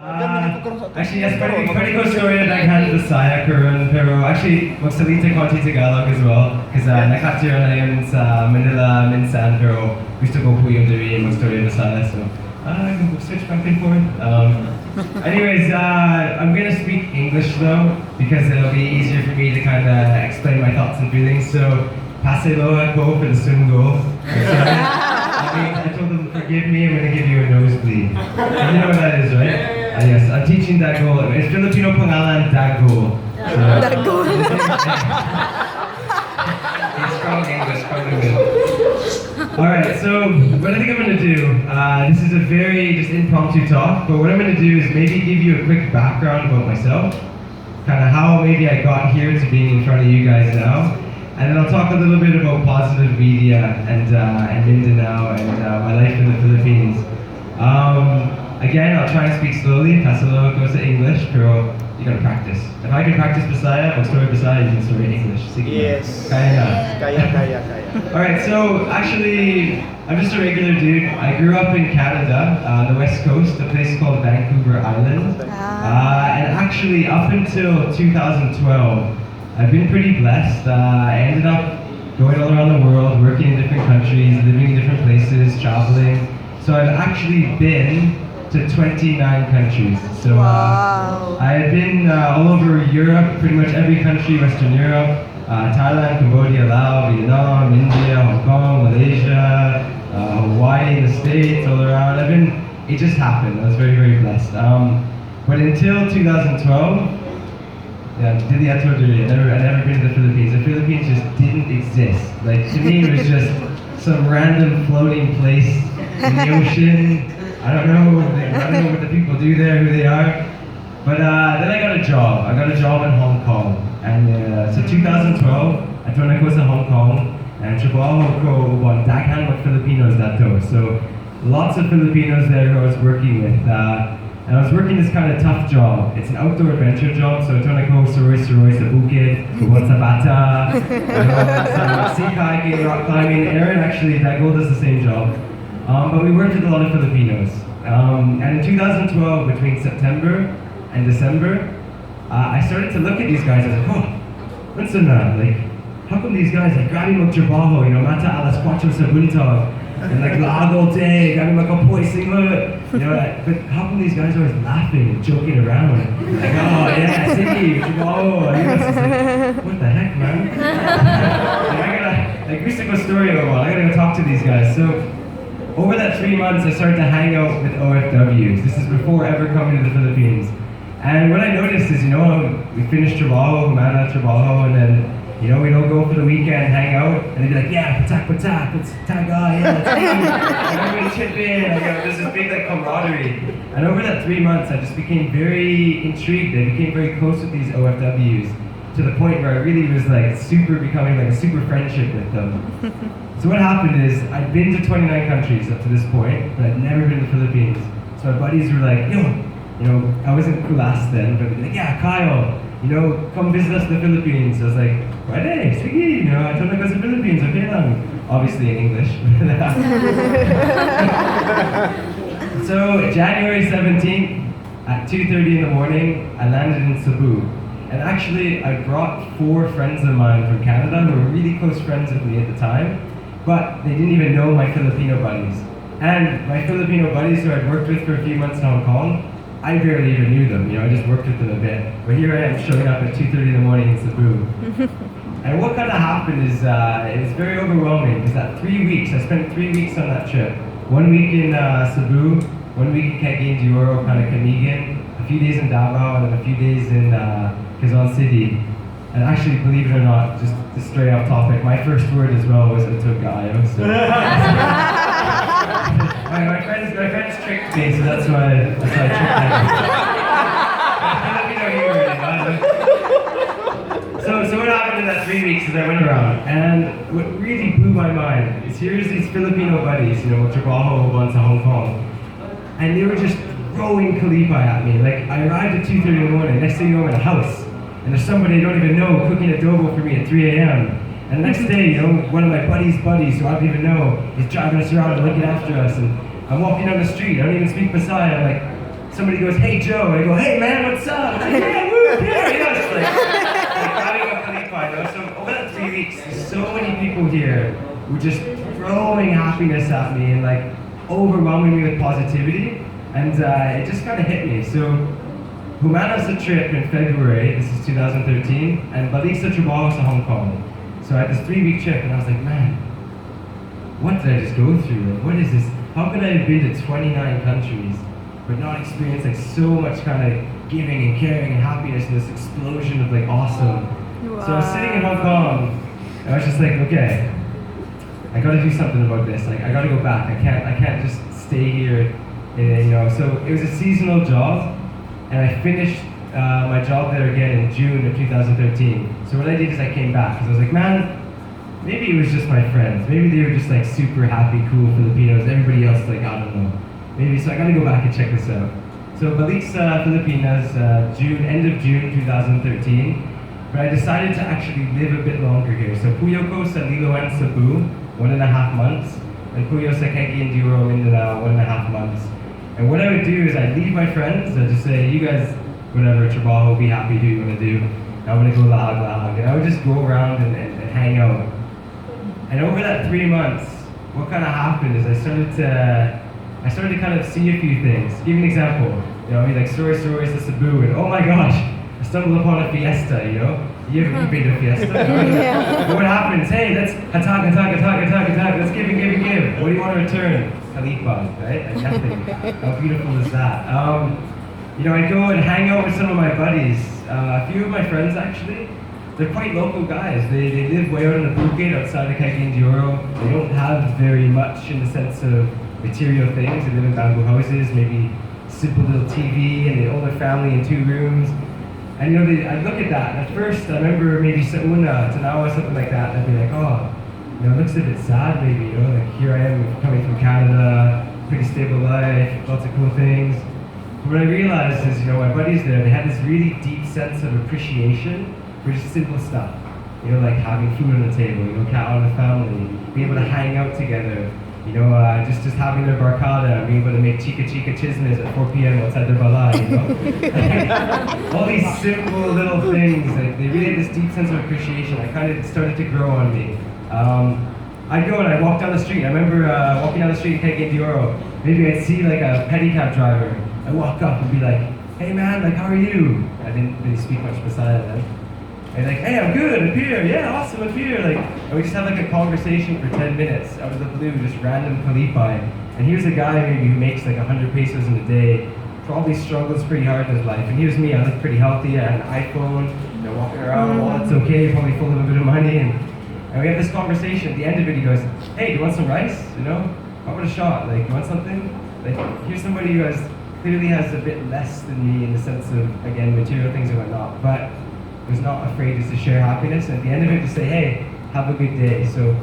Actually, yes, pwede ko story na naghan Bisaya karon, pero actually, magsalita konti Tagalog as well. Because nakatira na yun sa Manila minsan, pero gusto ko po yung diri mag-story Bisaya. So, I'm going to switch back and forth. Anyways, I'm going to speak English though, because it'll be easier for me to kind of explain my thoughts and feelings. So, paseloa ko for the sungo. I told them, forgive me, I'm going to give you a nosebleed. You know what that is, right? Yes, I'm teaching Dago. It's Filipino pangalan Dago. Dago. It's strong English, probably good. Alright, so what I think I'm going to do, this is a very just impromptu talk, but what I'm going to do is maybe give you a quick background about myself, kind of how maybe I got here to being in front of you guys now, and then I'll talk a little bit about positive media and Mindanao and my life in the Philippines. Again, I'll try and speak slowly. Pasalo goes to English, pero you gotta practice. If I can practice Bisaya, I'll story Bisaya, you can story English. Sige. Yes. Kaya. Alright, so actually, I'm just a regular dude. I grew up in Canada, the West Coast, a place called Vancouver Island. And actually, up until 2012, I've been pretty blessed. I ended up going all around the world, working in different countries, living in different places, traveling. So I've actually been to 29 countries. So I have been all over Europe, pretty much every country, Western Europe, Thailand, Cambodia, Laos, Vietnam, India, Hong Kong, Malaysia, Hawaii, the States, all around. It just happened. I was very, very blessed. But until 2012, I'd never been to the Philippines. The Philippines just didn't exist. Like, to me, it was just some random floating place in the ocean. I don't know what the people do there, who they are. But then I got a job. I got a job in Hong Kong. And so 2012, I tried to go to Hong Kong. And trabaho ko on daghan mga Filipinos dato. So lots of Filipinos there who I was working with. And I was working this kind of tough job. It's an outdoor adventure job, so I tried to go suroy sa bukid, go sa bata, sea kayaking, rock climbing. Aaron actually, Dago does the same job. But we worked with a lot of Filipinos. And in 2012, between September and December, I started to look at these guys. I was like, oh, what's in that? Like, how come these guys like grabbing mag trabaho, mata alas 4 sa buntag, and like lag all day, grabbing mag kapoy singlet, but how come these guys are always laughing and joking around? Like, oh yeah, sige, trabaho. What the heck, man? I gotta, gusto ko story a while. I gotta go talk to these guys. So over that 3 months, I started to hang out with OFWs. This is before ever coming to the Philippines. And what I noticed is, we finished trabaho, humana trabaho, and then, we'd all go for the weekend, hang out, and they'd be like, yeah, patak, let's tag on, yeah, let's everybody chip in. There's this big camaraderie. And over that 3 months, I just became very intrigued. I became very close with these OFWs to the point where I really was becoming a super friendship with them. So what happened is, I'd been to 29 countries up to this point, but I'd never been to the Philippines. So my buddies were like, I was in Kulas then, but they'd be like, yeah, Kyle, come visit us in the Philippines. I was like, pwede, sige, I told them I go to the Philippines, okay lang. Obviously in English. So January 17th, at 2:30 in the morning, I landed in Cebu. And actually, I brought 4 friends of mine from Canada who were really close friends with me at the time, but they didn't even know my Filipino buddies. And my Filipino buddies who I'd worked with for a few months in Hong Kong, I barely even knew them, I just worked with them a bit. But here I am showing up at 2:30 in the morning in Cebu. And what kind of happened is, it was very overwhelming, because that 3 weeks, I spent 3 weeks on that trip. 1 week in Cebu, 1 week in Cagayan de Oro, kind of Camigan, a few days in Davao, and then a few days in Quezon City. And actually, believe it or not, just straight off topic, my first word as well was Atogayo. So my friends tricked me, so that's why I tricked them. So what happened in that 3 weeks is I went around, and what really blew my mind is here's these Filipino buddies, trabaho once in Hong Kong, and they were just throwing kalipa at me. Like, I arrived at 2:30 in the morning, next thing you know, I'm in a house, and there's somebody I don't even know cooking adobo for me at 3 a.m. And the next day, one of my buddies, who I don't even know, is driving us around and looking after us, and I'm walking down the street, I don't even speak Bisaya, I'm like, somebody goes, "Hey Joe," I go, "Hey man, what's up?" Like, yeah, woo, yeah, you know, it's like having a Khalifa, you know. So over that 3 weeks, there's so many people here who were just throwing happiness at me and like overwhelming me with positivity, and it just kind of hit me. So Humana's a trip in February, this is 2013, and balik sa trabaho sa Hong Kong. So I had this 3-week trip, and I was like, man, what did I just go through? Like, what is this? How could I have been to 29 countries but not experience like so much kind of giving and caring and happiness and this explosion of like awesome? Wow. So I was sitting in Hong Kong, and I was just like, okay, I gotta do something about this. Like, I gotta go back. I can't just stay here, you know. So it was a seasonal job, and I finished my job there again in June of 2013. So what I did is I came back, because I was like, man, maybe it was just my friends. Maybe they were just like super happy, cool Filipinos. Everybody else, like, I don't know. Maybe, so I gotta go back and check this out. So balik sa Filipinas, end of June 2013. But I decided to actually live a bit longer here. So puyo ko sa Liloan, Cebu, 1.5 months. And puyo sa Quezon, Mindanao, 1.5 months. And what I would do is I'd leave my friends, I'd just say, you guys, whatever, trabaho, be happy, do what you want to do. I'm gonna go lag. And I would just go around and hang out. And over that 3 months, what kind of happened is I started to kind of see a few things. Give you an example. You know, I mean, like stories to Cebu, and oh my gosh, I stumbled upon a fiesta, you know? You've been to a fiesta? Yeah. But what happens? Hey, let's attack, let's give. What do you want to return? Khalifa, right? Like nothing. How beautiful is that? You know, I go and hang out with some of my buddies. A few of my friends actually, they're quite local guys. They live way out in the Bukid outside of Cagayan de Oro. They don't have very much in the sense of material things. They live in bamboo houses, maybe simple little TV, and they own their family in 2 rooms. And you know, I'd look at that, and at first I remember maybe sa una, Tanawa, something like that, and I'd be like, oh, you know, it looks a bit sad maybe, you know, like here I am coming from Canada, pretty stable life, lots of cool things. But what I realized is, you know, my buddies there, they had this really deep sense of appreciation for just simple stuff. You know, like having food on the table, you know, cat on the family, being able to hang out together, you know, just having their barcada, being able to make chica chismes at 4 p.m. outside their balai, you know. All these simple little things, like, they really had this deep sense of appreciation. I kind of started to grow on me. I'd go and I'd walk down the street. I remember walking down the street in Cagayan de Oro. Maybe I'd see like a pedicab driver. I'd walk up and be like, hey man, like, how are you? I didn't really speak much Bisaya then. And like, hey, I'm good, I'm here, yeah, awesome, I'm here. Like, and we just have like a conversation for 10 minutes out of the blue, just random Khalifa. And here's a guy maybe who makes like 100 pesos in a day, probably struggles pretty hard in his life. And here's me, I look pretty healthy, I had an iPhone, you know, walking around, well, it's okay, probably full of a bit of money. And we have this conversation. At the end of it, he goes, hey, do you want some rice? You know, how about a shot? Like, you want something? Like, here's somebody who clearly has a bit less than me in the sense of, again, material things and whatnot, but was not afraid just to share happiness. And at the end of it, to say, hey, have a good day. So